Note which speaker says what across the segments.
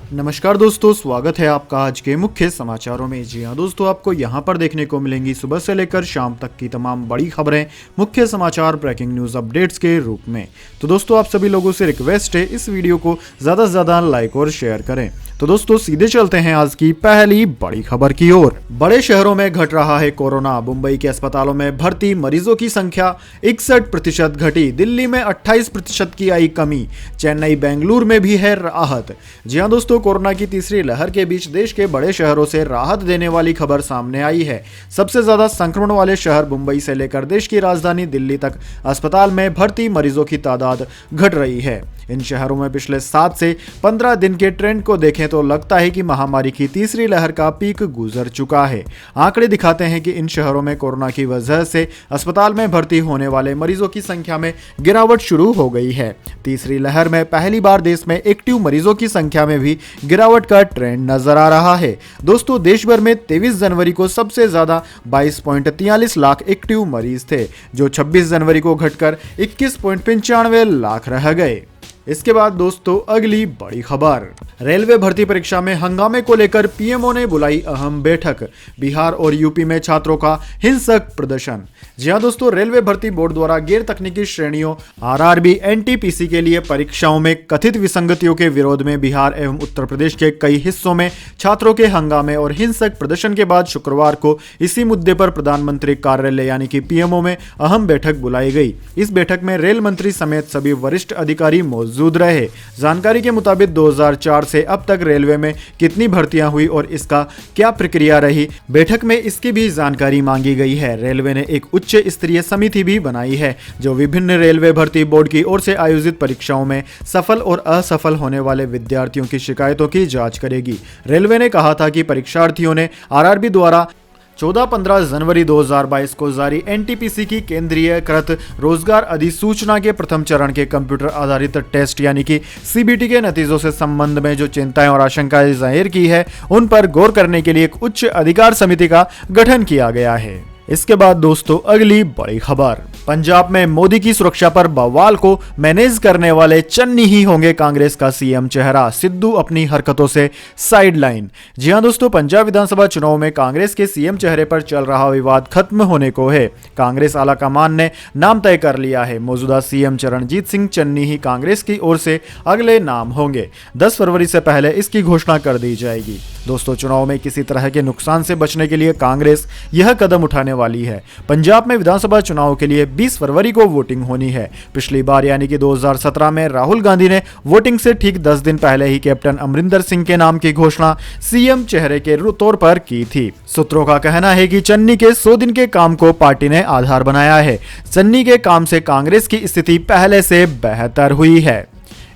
Speaker 1: नमस्कार दोस्तों, स्वागत है आपका आज के मुख्य समाचारों में। जी हाँ दोस्तों, आपको यहाँ पर देखने को मिलेंगी सुबह से लेकर शाम तक की तमाम बड़ी खबरें मुख्य समाचार ब्रेकिंग न्यूज अपडेट्स के रूप में। तो दोस्तों, आप सभी लोगों से रिक्वेस्ट है इस वीडियो को ज़्यादा से ज़्यादा लाइक और शेयर करें। तो दोस्तों, सीधे चलते हैं आज की पहली बड़ी खबर की ओर। बड़े शहरों में घट रहा है कोरोना। मुंबई के अस्पतालों में भर्ती मरीजों की संख्या 61% घटी। दिल्ली में 28% की आई कमी। चेन्नई बेंगलुरु में भी है राहत। जी हाँ दोस्तों, कोरोना की तीसरी लहर के बीच देश के बड़े शहरों से राहत देने वाली खबर सामने आई है। सबसे ज्यादा संक्रमण वाले शहर मुंबई से लेकर देश की राजधानी दिल्ली तक अस्पताल में भर्ती मरीजों की तादाद घट रही है। इन शहरों में पिछले 7 से 15 दिन के ट्रेंड को देखें तो लगता है कि महामारी की तीसरी लहर का पीक गुजर चुका है। आंकड़े दिखाते हैं कि इन शहरों में कोरोना की वजह से अस्पताल में भर्ती होने वाले मरीजों की संख्या में गिरावट शुरू हो गई है। तीसरी लहर में पहली बार देश में एक्टिव मरीजों की संख्या में भी गिरावट का ट्रेंड नजर आ रहा है। दोस्तों, देश भर में 23 जनवरी को सबसे ज्यादा 22.43 लाख एक्टिव मरीज थे, जो 26 जनवरी को घटकर 21.95 लाख रह गए। इसके बाद दोस्तों, अगली बड़ी खबर। रेलवे भर्ती परीक्षा में हंगामे को लेकर पीएमओ ने बुलाई अहम बैठक। बिहार और यूपी में छात्रों का हिंसक प्रदर्शन। जी हां दोस्तों, रेलवे भर्ती बोर्ड द्वारा गैर तकनीकी श्रेणियों आरआरबी एनटीपीसी के लिए परीक्षाओं में कथित विसंगतियों के विरोध में बिहार एवं उत्तर प्रदेश के कई हिस्सों में छात्रों के हंगामे और हिंसक प्रदर्शन के बाद शुक्रवार को इसी मुद्दे पर प्रधानमंत्री कार्यालय यानी कि पीएमओ में अहम बैठक बुलाई गई। इस बैठक में रेल मंत्री समेत सभी वरिष्ठ अधिकारी मौजूद रहे। जानकारी के मुताबिक 2004 से अब तक रेलवे में कितनी भर्तियां हुई और इसका क्या प्रक्रिया रही, बैठक में इसकी भी जानकारी मांगी गई है। रेलवे ने एक उच्च स्तरीय समिति भी बनाई है जो विभिन्न रेलवे भर्ती बोर्ड की ओर से आयोजित परीक्षाओं में सफल और असफल होने वाले विद्यार्थियों की शिकायतों की जांच करेगी। रेलवे ने कहा था कि परीक्षार्थियों ने आरआरबी द्वारा 14-15 जनवरी 2022 को जारी एनटीपीसी की केंद्रीयकृत रोजगार अधिसूचना के प्रथम चरण के कंप्यूटर आधारित टेस्ट यानी कि सीबीटी के नतीजों से संबंध में जो चिंताएं और आशंकाएं जाहिर की है, उन पर गौर करने के लिए एक उच्च अधिकार समिति का गठन किया गया है। इसके बाद दोस्तों, अगली बड़ी खबर। पंजाब में मोदी की सुरक्षा पर बवाल को मैनेज करने वाले चन्नी ही होंगे कांग्रेस का सीएम चेहरा। सिद्धू अपनी हरकतों से साइडलाइन। जी हां दोस्तों, पंजाब विधानसभा चुनाव में कांग्रेस के सीएम चेहरे पर चल रहा विवाद खत्म होने को है। कांग्रेस आलाकमान ने नाम तय कर लिया है। मौजूदा सीएम चरणजीत सिंह चन्नी ही कांग्रेस की ओर से अगले नाम होंगे। 10 फरवरी से पहले इसकी घोषणा कर दी जाएगी। दोस्तों, चुनाव में किसी तरह के नुकसान से बचने के लिए कांग्रेस यह कदम उठाने वाली है। पंजाब में विधानसभा चुनाव के लिए 20 फरवरी को वोटिंग होनी है। पिछली बार यानी कि 2017 में राहुल गांधी ने वोटिंग से ठीक 10 दिन पहले ही कैप्टन अमरिंदर सिंह के नाम की घोषणा सीएम चेहरे के तौर पर की थी। सूत्रों का कहना है कि चन्नी के 100 दिन के काम को पार्टी ने आधार बनाया है। चन्नी के काम से कांग्रेस की स्थिति पहले से बेहतर हुई है।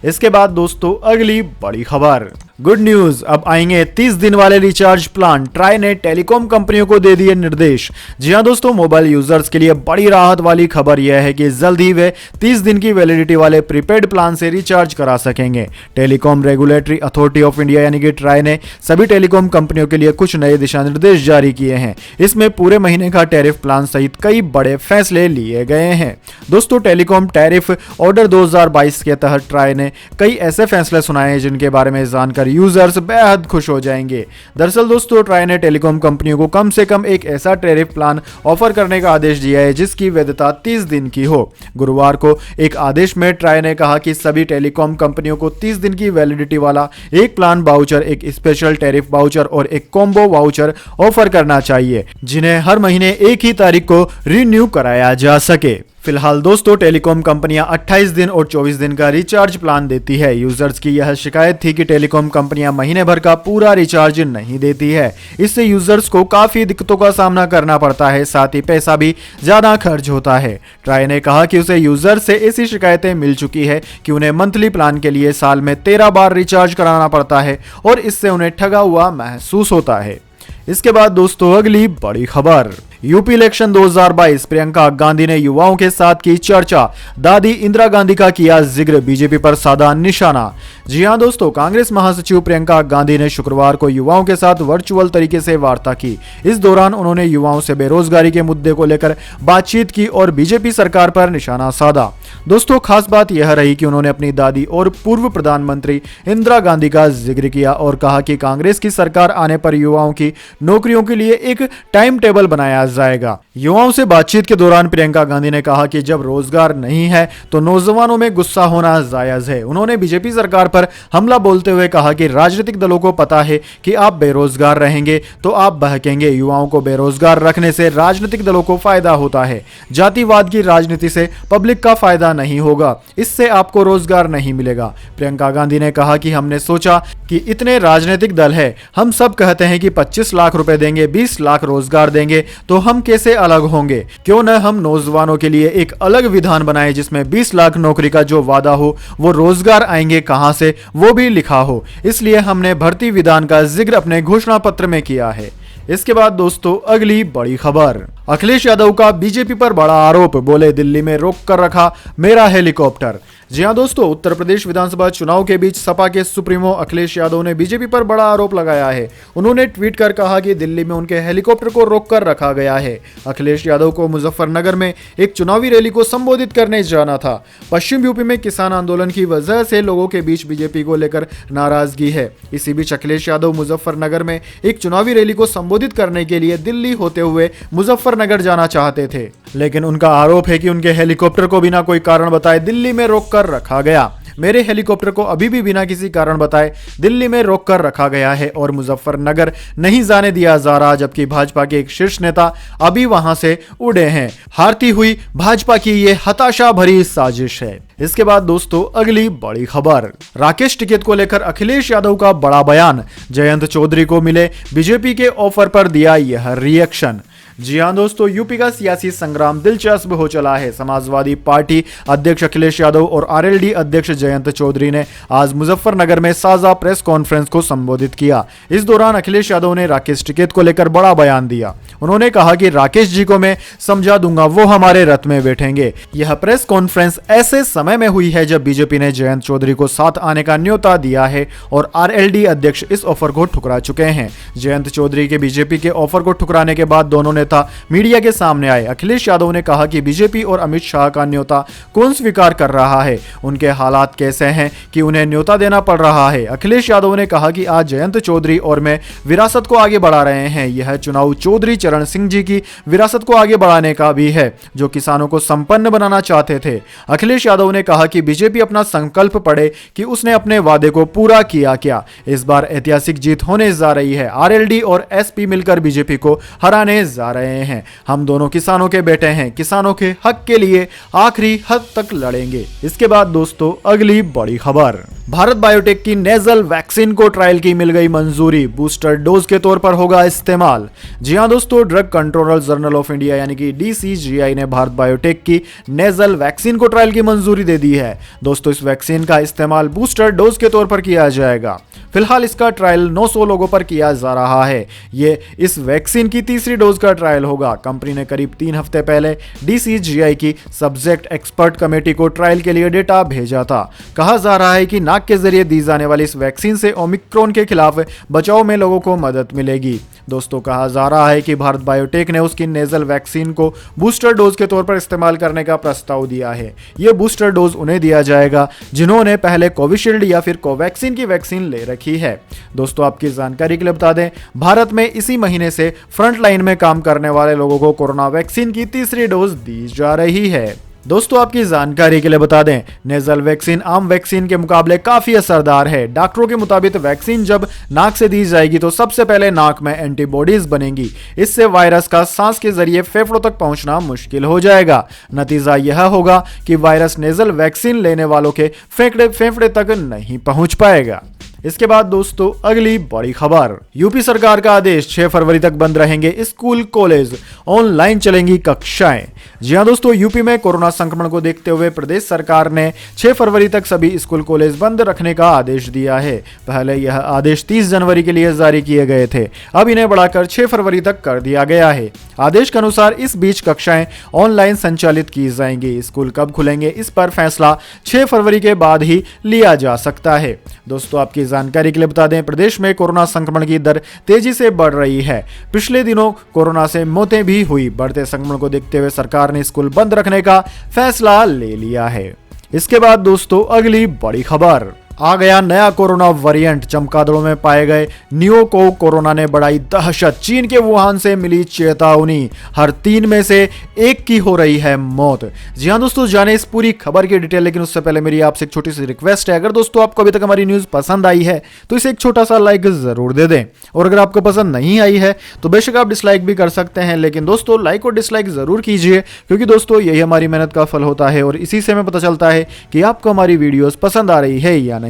Speaker 1: इसके बाद दोस्तों, अगली बड़ी खबर। गुड न्यूज, अब आएंगे 30 दिन वाले रिचार्ज प्लान। ट्राई ने टेलीकॉम कंपनियों को दे दिए निर्देश। जी हां दोस्तों, मोबाइल यूजर्स के लिए बड़ी राहत वाली खबर यह है कि जल्द ही वे 30 दिन की वैलिडिटी वाले प्रीपेड प्लान से रिचार्ज करा सकेंगे। Telecom regulatory authority of India यानी कि ट्राई ने सभी टेलीकॉम कंपनियों के लिए कुछ नए दिशा निर्देश जारी किए हैं। इसमें पूरे महीने का टैरिफ प्लान सहित कई बड़े फैसले लिए गए हैं। दोस्तों, टेलीकॉम टैरिफ ऑर्डर 2022 के तहत ट्राई ने कई ऐसे फैसले सुनाए हैं जिनके बारे में जानकर यूजर्स बेहद खुश हो जाएंगे। दरअसल दोस्तों, ट्राई ने टेलीकॉम कंपनियों को कम से कम एक ऐसा टैरिफ प्लान ऑफर करने का आदेश दिया है जिसकी वैधता 30 दिन की हो। गुरुवार को एक आदेश में ट्राई ने कहा कि सभी टेलीकॉम कंपनियों को 30 दिन की वैलिडिटी वाला एक प्लान वाउचर, एक स्पेशल टैरिफ वाउचर और एक कॉम्बो वाउचर ऑफर करना चाहिए, जिन्हें हर महीने एक ही तारीख को रिन्यू कराया जा सके। फिलहाल दोस्तों, टेलीकॉम कंपनियां 28 दिन और 24 दिन का रिचार्ज प्लान देती है। यूजर्स की यह शिकायत थी कि टेलीकॉम कंपनियां महीने भर का पूरा रिचार्ज नहीं देती है। इससे यूजर्स को काफी दिक्कतों का सामना करना पड़ता है, साथ ही पैसा भी ज्यादा खर्च होता है। ट्राई ने कहा कि उसे यूजर्स से ऐसी शिकायतें मिल चुकी है कि उन्हें मंथली प्लान के लिए साल में 13 बार रिचार्ज कराना पड़ता है और इससे उन्हें ठगा हुआ महसूस होता है। इसके बाद दोस्तों, अगली बड़ी खबर। यूपी इलेक्शन 2022, प्रियंका गांधी ने युवाओं के साथ की चर्चा, दादी इंदिरा गांधी का किया जिक्र, बीजेपी पर साधा निशाना। जी हां दोस्तों, कांग्रेस महासचिव प्रियंका गांधी ने शुक्रवार को युवाओं के साथ वर्चुअल तरीके से वार्ता की। इस दौरान उन्होंने युवाओं से बेरोजगारी के मुद्दे को लेकर बातचीत की और बीजेपी सरकार पर निशाना साधा। दोस्तों, खास बात यह रही कि उन्होंने अपनी दादी और पूर्व प्रधानमंत्री इंदिरा गांधी का जिक्र किया और कहा कि कांग्रेस की सरकार आने पर युवाओं की नौकरियों के लिए एक टाइम टेबल बनाया जाएगा। युवाओं से बातचीत के दौरान प्रियंका गांधी ने कहा कि जब रोजगार नहीं है तो नौजवानों में गुस्सा होना जायज है। उन्होंने बीजेपी सरकार पर हमला बोलते हुए कहा कि राजनीतिक दलों को पता है कि आप बेरोजगार रहेंगे तो आप बहकेंगे। युवाओं को बेरोजगार रखने से राजनीतिक दलों को फायदा होता है। जातिवाद की राजनीति से पब्लिक का फायदा नहीं होगा, इससे आपको रोजगार नहीं मिलेगा। प्रियंका गांधी ने कहा कि हमने सोचा कि इतने राजनीतिक दल है, हम सब कहते हैं कि 25 लाख रुपए देंगे, 20 लाख रोजगार देंगे, तो हम कैसे अलग होंगे? क्यों न हम नौजवानों के लिए एक अलग विधान बनाए जिसमें 20 लाख नौकरी का जो वादा हो वो रोजगार आएंगे कहां से वो भी लिखा हो। इसलिए हमने भर्ती विधान का जिक्र अपने घोषणा पत्र में किया है। इसके बाद दोस्तों, अगली बड़ी खबर, अखिलेश यादव का बीजेपी पर बड़ा आरोप, बोले दिल्ली में रोक कर रखा मेरा हेलीकॉप्टर। जी हां दोस्तों, उत्तर प्रदेश विधानसभा चुनाव के बीच सपा के सुप्रीमो अखिलेश यादव ने बीजेपी पर बड़ा आरोप लगाया है। उन्होंने ट्वीट कर कहा कि दिल्ली में उनके हेलीकॉप्टर को रोक कर रखा गया है। अखिलेश यादव को मुजफ्फरनगर में एक चुनावी रैली को संबोधित करने जाना था। पश्चिम यूपी में किसान आंदोलन की वजह से लोगों के बीच बीजेपी को लेकर नाराजगी है। इसी बीच अखिलेश यादव मुजफ्फरनगर में एक चुनावी रैली को संबोधित करने के लिए दिल्ली होते हुए मुजफ्फरनगर जाना चाहते थे, लेकिन उनका आरोप है कि उनके हेलीकॉप्टर को बिना कोई कारण बताए दिल्ली में रोक कर रखा गया। मेरे हेलीकॉप्टर को अभी भी बिना किसी कारण बताए दिल्ली में रोक कर रखा गया है और मुजफ्फरनगर नहीं जाने दिया जा रहा, जबकि भाजपा के एक शीर्ष नेता अभी वहां से उड़े हैं। हारती हुई भाजपा की ये हताशा भरी साजिश है। इसके बाद दोस्तों, अगली बड़ी खबर, राकेश टिकैत को लेकर अखिलेश यादव का बड़ा बयान, जयंत चौधरी को मिले बीजेपी के ऑफर पर दिया यह रिएक्शन। जी हां दोस्तों, यूपी का सियासी संग्राम दिलचस्प हो चला है। समाजवादी पार्टी अध्यक्ष अखिलेश यादव और आरएलडी अध्यक्ष जयंत चौधरी ने आज मुजफ्फरनगर में साझा प्रेस कॉन्फ्रेंस को संबोधित किया। इस दौरान अखिलेश यादव ने राकेश टिकैत को लेकर बड़ा बयान दिया। उन्होंने कहा कि राकेश जी को मैं समझा दूंगा, वो हमारे रथ में बैठेंगे। यह प्रेस कॉन्फ्रेंस ऐसे समय में हुई है जब बीजेपी ने जयंत चौधरी को साथ आने का न्योता दिया है और आरएलडी अध्यक्ष इस ऑफर को ठुकरा चुके हैं। जयंत चौधरी के बीजेपी के ऑफर को ठुकराने के बाद दोनों नेता मीडिया के सामने आए। अखिलेश यादव ने कहा कि बीजेपी और अमित शाह का न्योता कौन स्वीकार कर रहा है, उनके हालात कैसे हैं कि उन्हें न्योता देना पड़ रहा है। अखिलेश यादव ने कहा कि आज जयंत चौधरी और मैं विरासत को आगे बढ़ा रहे हैं। यह चुनाव चौधरी चरण सिंह जी की विरासत को आगे बढ़ाने का भी है, जो किसानों को संपन्न बनाना चाहते थे। अखिलेश यादव ने कहा कि बीजेपी अपना संकल्प पढ़े कि उसने अपने वादे को पूरा किया क्या। इस बार ऐतिहासिक जीत होने जा रही है। आरएलडी और एसपी मिलकर बीजेपी को हराने जा रहे हैं। हम दोनों किसानों के बेटे हैं, किसानों के हक के लिए आखिरी हद तक लड़ेंगे। इसके बाद दोस्तों, अगली बड़ी खबर, भारत बायोटेक की नेजल वैक्सीन को ट्रायल की मिल गई मंजूरी, बूस्टर डोज के तौर पर होगा इस्तेमाल। जी हां दोस्तों, drug controller journal of India यानी कि DCGI ने भारत बायोटेक की नेजल वैक्सीन को ट्रायल की मंजूरी दे दी है। दोस्तों, इस वैक्सीन का इस्तेमाल बूस्टर डोज के तौर पर किया जाएगा। फिलहाल इसका ट्रायल 900 लोगों पर किया जा रहा है। ये इस वैक्सीन की तीसरी डोज का ट्रायल होगा। कंपनी ने करीब 3 हफ्ते पहले DCGI की सब्जेक्ट एक्सपर्ट कमेटी को ट्रायल के लिए डेटा भेजा था। कहा जा रहा है कि नाक के जरिए दी जाने वाली इस वैक्सीन से ओमिक्रॉन के खिलाफ बचाव में लोगों को मदद मिलेगी। दोस्तों, कहा जा रहा है कि भारत बायोटेक ने उसकी नेजल वैक्सीन को बूस्टर डोज के तौर पर इस्तेमाल करने का प्रस्ताव दिया है। यह बूस्टर डोज उन्हें दिया जाएगा जिन्होंने पहले कोविशील्ड या फिर कोवैक्सीन की वैक्सीन ले रखी है। दोस्तों, आपकी जानकारी के लिए बता दें, भारत में इसी महीने से फ्रंट लाइन में काम करने वाले लोगों को कोरोना वैक्सीन की तीसरी डोज दी जा रही है। दोस्तों, आपकी जानकारी के लिए बता दें, नेजल वैक्सीन आम वैक्सीन के मुकाबले काफी असरदार है। डॉक्टरों के मुताबिक वैक्सीन जब नाक से दी जाएगी तो सबसे पहले नाक में एंटीबॉडीज बनेंगी। इससे वायरस का सांस के जरिए फेफड़ों तक पहुंचना मुश्किल हो जाएगा। नतीजा यह होगा कि वायरस नेजल वैक्सीन लेने वालों के फेफड़े तक नहीं पहुंच पाएगा। इसके बाद दोस्तों अगली बड़ी खबर, यूपी सरकार का आदेश 6 फरवरी तक बंद रहेंगे स्कूल कॉलेज, ऑनलाइन चलेंगी कक्षाएं। जी हां दोस्तों, यूपी में कोरोना संक्रमण को देखते हुए प्रदेश सरकार ने 6 फरवरी तक सभी स्कूल कॉलेज बंद रखने का आदेश दिया है। पहले यह आदेश 30 जनवरी के लिए जारी किए गए थे, अब इन्हें बढ़ाकर 6 फरवरी तक कर दिया गया है। आदेश के अनुसार इस बीच कक्षाएं ऑनलाइन संचालित की जाएंगी। स्कूल कब खुलेंगे इस पर फैसला 6 फरवरी के बाद ही लिया जा सकता है। दोस्तों आपकी जानकारी के लिए बता दें, प्रदेश में कोरोना संक्रमण की दर तेजी से बढ़ रही है। पिछले दिनों कोरोना से मौतें भी हुई। बढ़ते संक्रमण को देखते हुए सरकार ने स्कूल बंद रखने का फैसला ले लिया है। इसके बाद दोस्तों अगली बड़ी खबर, आ गया नया कोरोना वेरिएंट, चमगादड़ों में पाए गए नियो को कोरोना ने बढ़ाई दहशत। चीन के वुहान से मिली चेतावनी, हर 3 में से 1 की हो रही है मौत। जी हां दोस्तों, जाने इस पूरी खबर की डिटेल, लेकिन उससे पहले मेरी आपसे एक छोटी सी रिक्वेस्ट है, अगर दोस्तों आपको अभी तक हमारी न्यूज पसंद आई है तो इसे एक छोटा सा लाइक जरूर दे दें, और अगर आपको पसंद नहीं आई है तो बेशक आप डिसलाइक भी कर सकते हैं, लेकिन दोस्तों लाइक और डिसलाइक जरूर कीजिए, क्योंकि दोस्तों यही हमारी मेहनत का फल होता है और इसी से हमें पता चलता है कि आपको हमारी वीडियोस पसंद आ रही है या नहीं।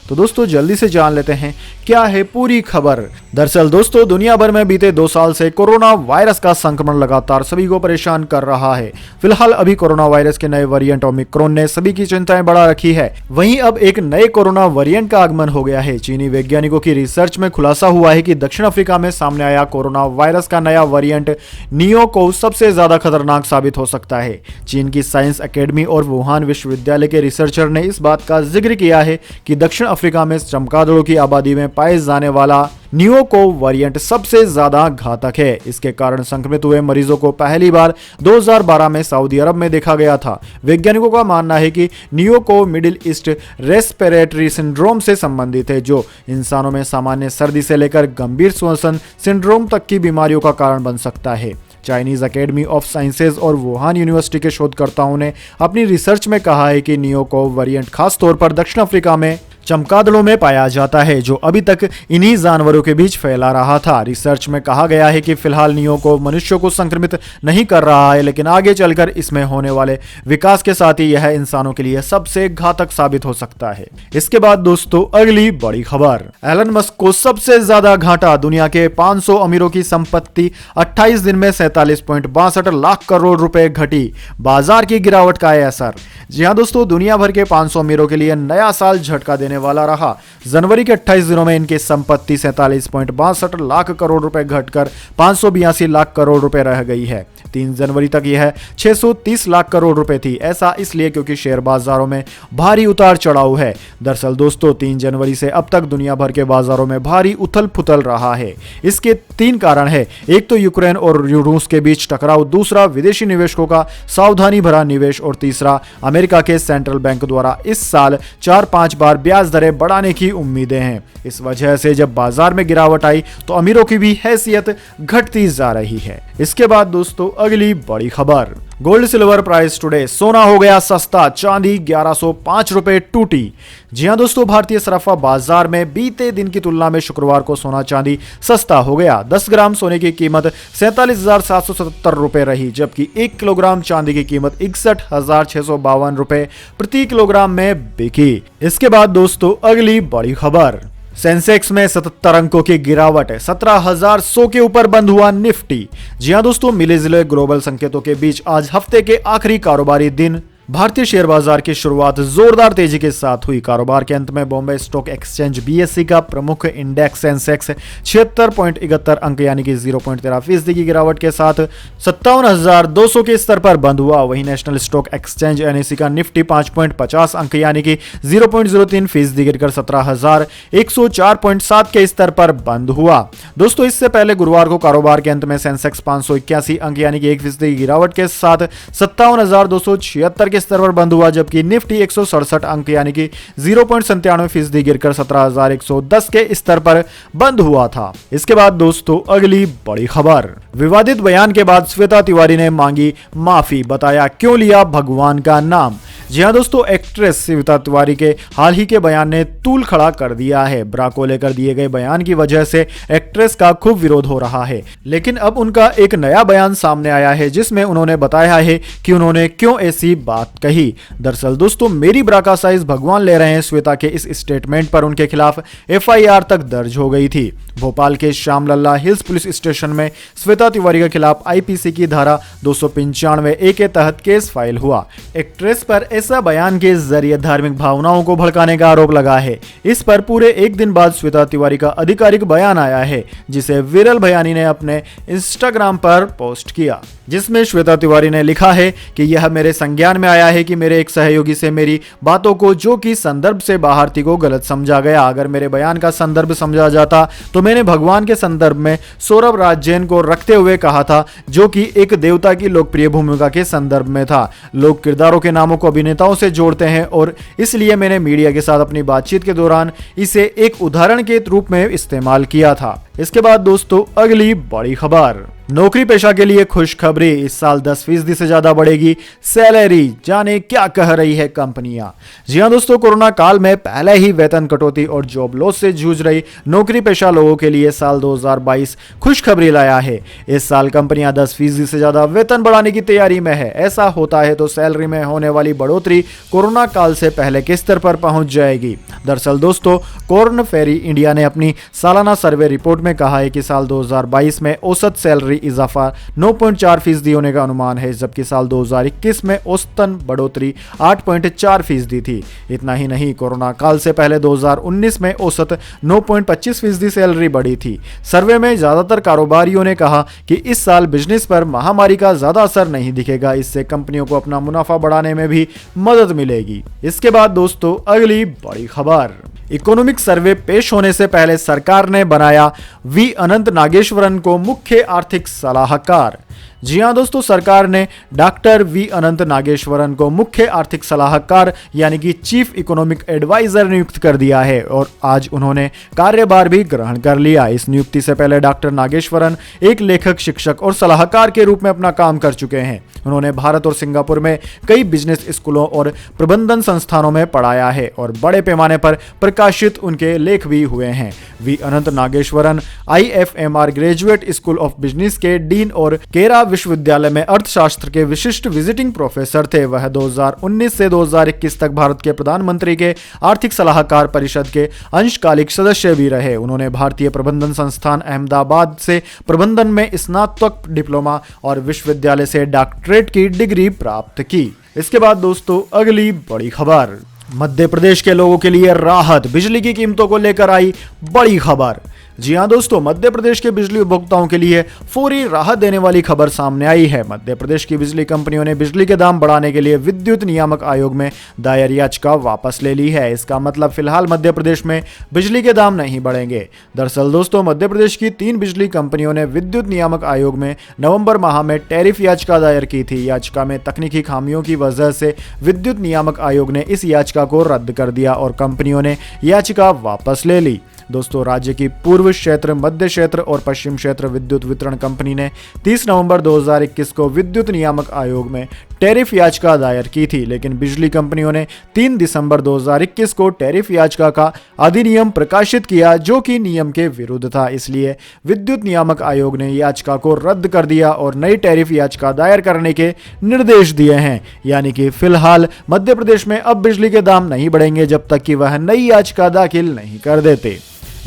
Speaker 1: तो दोस्तों जल्दी से जान लेते हैं क्या है पूरी खबर। दरअसल दोस्तों दुनिया भर में बीते 2 साल से कोरोना वायरस का संक्रमण लगातार सभी को परेशान कर रहा है। फिलहाल अभी कोरोना वायरस के नए वेरिएंट ओमिक्रॉन ने सभी की चिंताएं बढ़ा रखी है। वहीं अब एक नए कोरोना वेरिएंट का आगमन हो गया है। चीनी वैज्ञानिकों की रिसर्च में खुलासा हुआ है कि दक्षिण अफ्रीका में सामने आया कोरोना वायरस का नया वेरिएंट नियो को सबसे ज्यादा खतरनाक साबित हो सकता है। चीन की साइंस अकेडमी और वुहान विश्वविद्यालय के रिसर्चर ने इस बात का जिक्र किया है कि दक्षिण अफ्रीका में चमगादड़ों की आबादी में पाए जाने वाला नियो को वेरिएंट सबसे ज्यादा घातक है। इसके कारण संक्रमित हुए मरीजों को पहली बार 2012 में सऊदी अरब में देखा गया था। वैज्ञानिकों का मानना है कि नियो को मिडिल ईस्ट रेस्पिरेटरी सिंड्रोम से संबंधित है, जो इंसानों में सामान्य सर्दी से लेकर गंभीर श्वसन सिंड्रोम तक की बीमारियों का कारण बन सकता है। चाइनीज अकेडमी ऑफ साइंसेज और वुहान यूनिवर्सिटी के शोधकर्ताओं ने अपनी रिसर्च में कहा है कि नियो को वेरिएंट खास तौर पर दक्षिण अफ्रीका में चमगादड़ों में पाया जाता है, जो अभी तक इन्हीं जानवरों के बीच फैला रहा था। रिसर्च में कहा गया है कि फिलहाल नियो को मनुष्यों को संक्रमित नहीं कर रहा है, लेकिन आगे चलकर इसमें होने वाले विकास के साथ ही यह इंसानों के लिए सबसे घातक साबित हो सकता है। इसके बाद दोस्तों अगली बड़ी खबर, एलन मस्क को सबसे ज्यादा घाटा, दुनिया के 500 अमीरों की संपत्ति 28 दिन में 47.62 लाख करोड़ रुपए घटी, बाजार की गिरावट का है असर। जी हां दोस्तों, दुनिया भर के 500 अमीरों के लिए नया साल झटका देने वाला रहा। जनवरी के 28 दिनों में इनकी संपत्ति 47.62 लाख करोड़ रुपए घटकर 582 लाख करोड़ रुपए रह गई है। 3 जनवरी तक यह 630 लाख करोड़ रुपए थी। ऐसा इसलिए क्योंकि शेयर बाजारों में भारी उतार चढ़ाव है। दरअसल दोस्तों 3 जनवरी से अब तक दुनिया भर के बाजारों में भारी उथल पुथल रहा है। इसके 3 कारण है, एक तो यूक्रेन और रूस के बीच टकराव, दूसरा विदेशी निवेशकों का सावधानी भरा निवेश, और तीसरा अमेरिका के सेंट्रल बैंक द्वारा इस साल 4-5 बार ब्याज दरें बढ़ाने की उम्मीदें हैं। इस वजह से जब बाजार में गिरावट आई तो अमीरों की भी हैसियत घटती जा रही है। इसके बाद दोस्तों अगली बड़ी खबर, गोल्ड सिल्वर प्राइस टुडे, सोना हो गया सस्ता, चांदी 1105 रुपए टूटी। जी हां दोस्तों, भारतीय सराफा बाजार में बीते दिन की तुलना में शुक्रवार को सोना चांदी सस्ता हो गया। 10 ग्राम सोने की कीमत 47,777 रुपए रही, जबकि 1 किलोग्राम चांदी की कीमत 61,652 रुपए प्रति किलोग्राम में बिकी। इसके बाद दोस्तों अगली बड़ी खबर, सेंसेक्स में 77 अंकों की गिरावट है, 17,100 के ऊपर बंद हुआ निफ्टी। जी हां दोस्तों, मिले जुले ग्लोबल संकेतों के बीच आज हफ्ते के आखिरी कारोबारी दिन भारतीय शेयर बाजार की शुरुआत जोरदार तेजी के साथ हुई। कारोबार के अंत में बॉम्बे स्टॉक एक्सचेंज BSE का प्रमुख इंडेक्स सेंसेक्स 76.71 अंक यानी कि 0.13% की गिरावट के साथ 57,200 के स्तर पर बंद हुआ। वहीं नेशनल स्टॉक एक्सचेंज NSE का निफ्टी 5.50 अंक यानी कि 0.03% गिरकर 17,104.7 के स्तर पर बंद हुआ। दोस्तों इससे पहले गुरुवार को कारोबार के अंत में सेंसेक्स 581 अंक यानी कि 1% की गिरावट के साथ 57,276 के स्तर पर बंद हुआ, जबकि निफ्टी 167 अंक यानी कि 0.97% गिरकर 17,110 के स्तर पर बंद हुआ था। इसके बाद दोस्तों अगली बड़ी खबर, विवादित बयान के बाद श्वेता तिवारी ने मांगी माफी, बताया क्यों लिया भगवान का नाम। जी हाँ दोस्तों, एक्ट्रेस श्वेता तिवारी के हाल ही के बयान ने तूल खड़ा कर दिया है। ब्रा को लेकर दिए गए बयान की वजह से एक्ट्रेस का खूब विरोध हो रहा है, लेकिन अब उनका एक नया बयान सामने आया है जिसमें उन्होंने बताया है कि उन्होंने क्यों ऐसी बात कही। दरअसल दोस्तों, मेरी ब्रा का साइज भगवान ले रहे हैं श्वेता के इस स्टेटमेंट पर उनके खिलाफ FIR तक दर्ज हो गई थी। भोपाल के श्यामलल्ला हिल्स पुलिस स्टेशन में श्वेता तिवारी के खिलाफ IPC की धारा 295A के तहत केस फाइल हुआ। एक्ट्रेस पर ऐसा बयान के जरिए धार्मिक भावनाओं को भड़काने का आरोप लगा है। इस पर पूरे एक दिन बाद श्वेता तिवारी का आधिकारिक बयान आया है, जिसे विरल भयानी ने अपने इंस्टाग्राम पर पोस्ट किया, जिसमें श्वेता तिवारी ने लिखा है कि यह मेरे संज्ञान में आया है कि मेरे एक सहयोगी से मेरी बातों को जो कि संदर्भ से बाहर थी को गलत समझा गया। अगर मेरे बयान का संदर्भ समझा जाता तो मैंने भगवान के संदर्भ में सौरभ राज जैन को रखते हुए कहा था, जो कि एक देवता की लोकप्रिय भूमिका के संदर्भ में था। लोग किरदारों के नामों को अभिनेताओं से जोड़ते हैं और इसलिए मैंने मीडिया के साथ अपनी बातचीत के दौरान इसे एक उदाहरण के रूप में इस्तेमाल किया था। इसके बाद दोस्तों, अगली बड़ी खबर, नौकरी पेशा के लिए खुशखबरी, इस साल 10% से ज्यादा बढ़ेगी सैलरी, जाने क्या कह रही है कंपनियां। जी हां दोस्तों, कोरोना काल में पहले ही वेतन कटौती और जॉब लॉस से जूझ रही नौकरी पेशा लोगों के लिए साल 2022 खुशखबरी लाया है। इस साल कंपनियां 10% से ज्यादा वेतन बढ़ाने की तैयारी में है। ऐसा होता है तो सैलरी में होने वाली बढ़ोतरी कोरोना काल से पहले के स्तर पर पहुंच जाएगी। दरअसल दोस्तों, कॉर्न फेरी इंडिया ने अपनी सालाना सर्वे रिपोर्ट में कहा है कि साल 2022 में औसत सैलरी इजाफा 9.4% होने का अनुमान है, जबकि साल 2021 में औसतन बढ़ोतरी 8.4% थी। इतना ही नहीं, कोरोना काल से पहले 2019 में औसत 9.25% सैलरी बढ़ी थी। सर्वे में ज्यादातर कारोबारियों ने कहा कि इस साल बिजनेस पर महामारी का ज्यादा असर नहीं दिखेगा, इससे कंपनियों को अपना मुनाफा बढ़ाने में भी मदद मिलेगी। इसके बाद दोस्तों, अगली बड़ी खबर, इकोनॉमिक सर्वे पेश होने से पहले सरकार ने बनाया V अनंत नागेश्वरन को मुख्य आर्थिक सलाहकार। जी हां दोस्तों, सरकार ने डॉक्टर V अनंत नागेश्वरन को मुख्य आर्थिक सलाहकार यानी कि चीफ इकोनॉमिक एडवाइजर नियुक्त कर दिया है और आज उन्होंने कार्यभार भी ग्रहण कर लिया। इस नियुक्ति से पहले डॉक्टर नागेश्वरन एक लेखक, शिक्षक और सलाहकार के रूप में अपना काम कर चुके हैं। उन्होंने भारत और सिंगापुर में कई बिजनेस स्कूलों और प्रबंधन संस्थानों में पढ़ाया है और बड़े पैमाने पर प्रकाशित उनके लेख भी हुए हैं। V Anant Nageswaran IFMR graduate school of business के डीन और केरा विश्वविद्यालय में अर्थशास्त्र के विशिष्ट विजिटिंग प्रोफेसर थे। वह 2019 से 2021 तक भारत के प्रधानमंत्री के आर्थिक सलाहकार परिषद के अंशकालिक सदस्य भी रहे। उन्होंने भारतीय प्रबंधन संस्थान अहमदाबाद से प्रबंधन में स्नातक डिप्लोमा और विश्वविद्यालय से डॉक्टरेट की डिग्री प्राप्त की। इसके बाद दोस्तों, अगली बड़ी खबर, मध्य प्रदेश के लोगों के लिए राहत, बिजली की कीमतों को लेकर आई बड़ी खबर। जी हां दोस्तों, मध्य प्रदेश के बिजली उपभोक्ताओं के लिए फौरी राहत देने वाली खबर सामने आई है। मध्य प्रदेश की बिजली कंपनियों ने बिजली के दाम बढ़ाने के लिए विद्युत नियामक आयोग में दायर याचिका वापस ले ली है। इसका मतलब फिलहाल मध्य प्रदेश में बिजली के दाम नहीं बढ़ेंगे। दरअसल दोस्तों, मध्य प्रदेश की 3 बिजली कंपनियों ने विद्युत नियामक आयोग में नवंबर माह में टैरिफ याचिका दायर की थी। याचिका में तकनीकी खामियों की वजह से विद्युत नियामक आयोग ने इस याचिका को रद्द कर दिया और कंपनियों ने याचिका वापस ले ली। दोस्तों, राज्य की पूर्व क्षेत्र, मध्य क्षेत्र और पश्चिम क्षेत्र विद्युत वितरण कंपनी ने 30 नवंबर 2021 को विद्युत नियामक आयोग में टैरिफ याचिका दायर की थी, लेकिन बिजली कंपनियों ने 3 दिसंबर 2021 को टैरिफ याचिका का अधिनियम प्रकाशित किया, जो कि नियम के विरुद्ध था। इसलिए विद्युत नियामक आयोग ने याचिका को रद्द कर दिया और नई टैरिफ याचिका दायर करने के निर्देश दिए हैं। यानी कि फिलहाल मध्य प्रदेश में अब बिजली के दाम नहीं बढ़ेंगे जब तक कि वह नई याचिका दाखिल नहीं कर देते।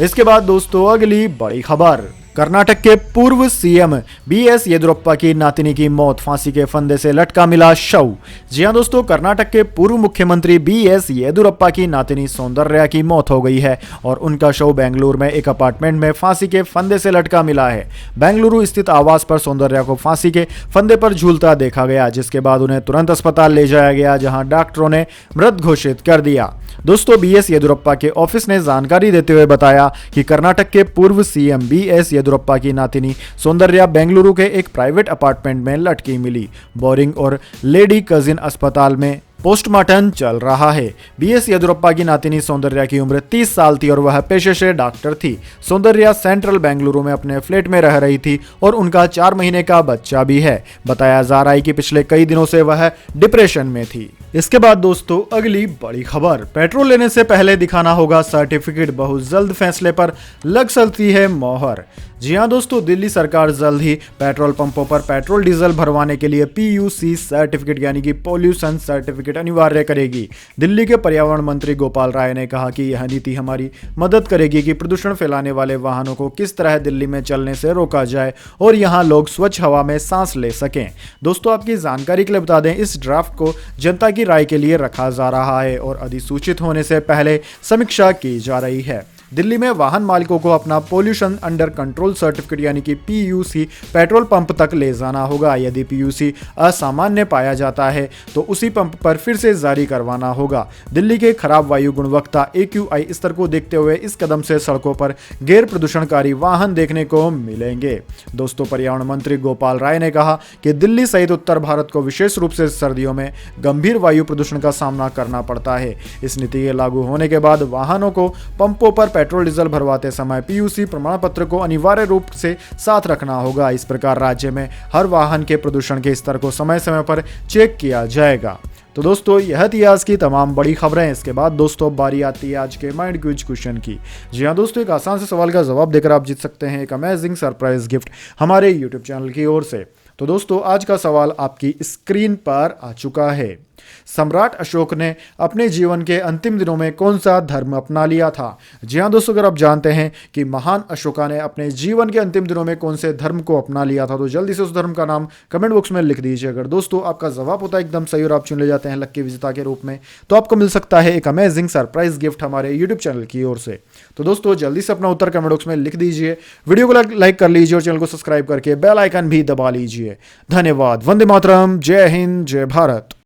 Speaker 1: इसके बाद दोस्तों, अगली बड़ी खबर, कर्नाटक के पूर्व सीएम BS येदियुरप्पा की नातिनी की मौत, फांसी के फंदे से लटका मिला शव। जी हां दोस्तों, कर्नाटक के पूर्व मुख्यमंत्री BS येदियुरप्पा की नातिनी सौंदर्या की मौत हो गई है और उनका शव बेंगलुरु में एक अपार्टमेंट में फांसी के फंदे से लटका मिला है। बेंगलुरु स्थित आवास पर सौंदर्या को फांसी के फंदे पर झूलता देखा गया, जिसके बाद उन्हें तुरंत अस्पताल ले जाया गया, जहां डॉक्टरों ने मृत घोषित कर दिया। दोस्तों, BS येदियुरप्पा के ऑफिस ने जानकारी देते हुए बताया कि कर्नाटक के पूर्व सीएम BS येदियुरप्पा की नातिनी सौंदर्या बेंगलुरु के एक प्राइवेट अपार्टमेंट में लटकी मिली। बोरिंग और लेडी कजिन अस्पताल में पोस्टमार्टम चल रहा है। BS येदियुरप्पा की नातिनी सौंदर्या की उम्र 30 साल थी और वह पेशे से डॉक्टर थी। सौंदर्या सेंट्रल बेंगलुरु में अपने फ्लैट में रह रही थी और उनका 4 महीने का बच्चा भी है। बताया जा रहा है कि पिछले कई दिनों से वह डिप्रेशन में थी। इसके बाद दोस्तों अगली बड़ी खबर, पेट्रोल लेने से पहले दिखाना होगा सर्टिफिकेट, बहुत जल्द फैसले पर लग सकती है मोहर। जी हां दोस्तों, दिल्ली सरकार जल्द ही पेट्रोल पंपों पर पेट्रोल डीजल भरवाने के लिए पीयूसी सर्टिफिकेट यानी कि पॉल्यूशन सर्टिफिकेट अनिवार्य करेगी। दिल्ली के पर्यावरण मंत्री गोपाल राय ने कहा कि यह नीति हमारी मदद करेगी कि प्रदूषण फैलाने वाले वाहनों को किस तरह दिल्ली में चलने से रोका जाए और यहां लोग स्वच्छ हवा में सांस ले सकें। दोस्तों आपकी जानकारी के लिए बता दें, इस ड्राफ्ट को जनता की राय के लिए रखा जा रहा है और अधिसूचित होने से पहले समीक्षा की जा रही है। दिल्ली में वाहन मालिकों को अपना पोल्यूशन अंडर कंट्रोल सर्टिफिकेट यानी कि पीयूसी पेट्रोल पंप तक ले जाना होगा। यदि पीयूसी असामान्य पाया जाता है तो उसी पंप पर फिर से जारी करवाना होगा। दिल्ली के खराब वायु गुणवत्ता AQI स्तर को देखते हुए इस कदम से सड़कों पर गैर प्रदूषणकारी वाहन देखने को मिलेंगे। दोस्तों पर्यावरण मंत्री गोपाल राय ने कहा कि दिल्ली सहित उत्तर भारत को विशेष रूप से सर्दियों में गंभीर वायु प्रदूषण का सामना करना पड़ता है। इस नीति के लागू होने के बाद वाहनों को पंपों पर पेट्रोल डीजल भरवाते समय पीयूसी प्रमाण पत्र को अनिवार्य रूप से साथ रखना होगा। इस प्रकार राज्य में हर वाहन के प्रदूषण के स्तर को समय समय पर चेक किया जाएगा। तो दोस्तों यह थी आज की तमाम बड़ी खबरें। इसके बाद दोस्तों बारी आती है आज के माइंड क्विज क्वेश्चन की। जी हाँ दोस्तों, एक आसान से सवाल का जवाब देकर आप जीत सकते हैं एक अमेजिंग सरप्राइज गिफ्ट हमारे यूट्यूब चैनल की ओर से। तो दोस्तों आज का सवाल आपकी स्क्रीन पर आ चुका है। सम्राट अशोक ने अपने जीवन के अंतिम दिनों में कौन सा धर्म अपना लिया था? जी हाँ दोस्तों, अगर आप जानते हैं कि महान अशोका ने अपने जीवन के अंतिम दिनों में कौन से धर्म को अपना लिया था तो जल्दी से उस धर्म का नाम कमेंट बॉक्स में लिख दीजिए। अगर दोस्तों आपका जवाब होता है एकदम सही और आप चुन ले जाते हैं लक्की विजेता के रूप में, तो आपको मिल सकता है एक अमेजिंग सरप्राइज गिफ्ट हमारे यूट्यूब चैनल की ओर से। तो दोस्तों जल्दी से अपना उत्तर कमेंट बॉक्स में लिख दीजिए, वीडियो को लाइक कर लीजिए और चैनल को सब्सक्राइब करके बेल आइकन भी दबा लीजिए। धन्यवाद। वंदे मातरम। जय हिंद, जय भारत।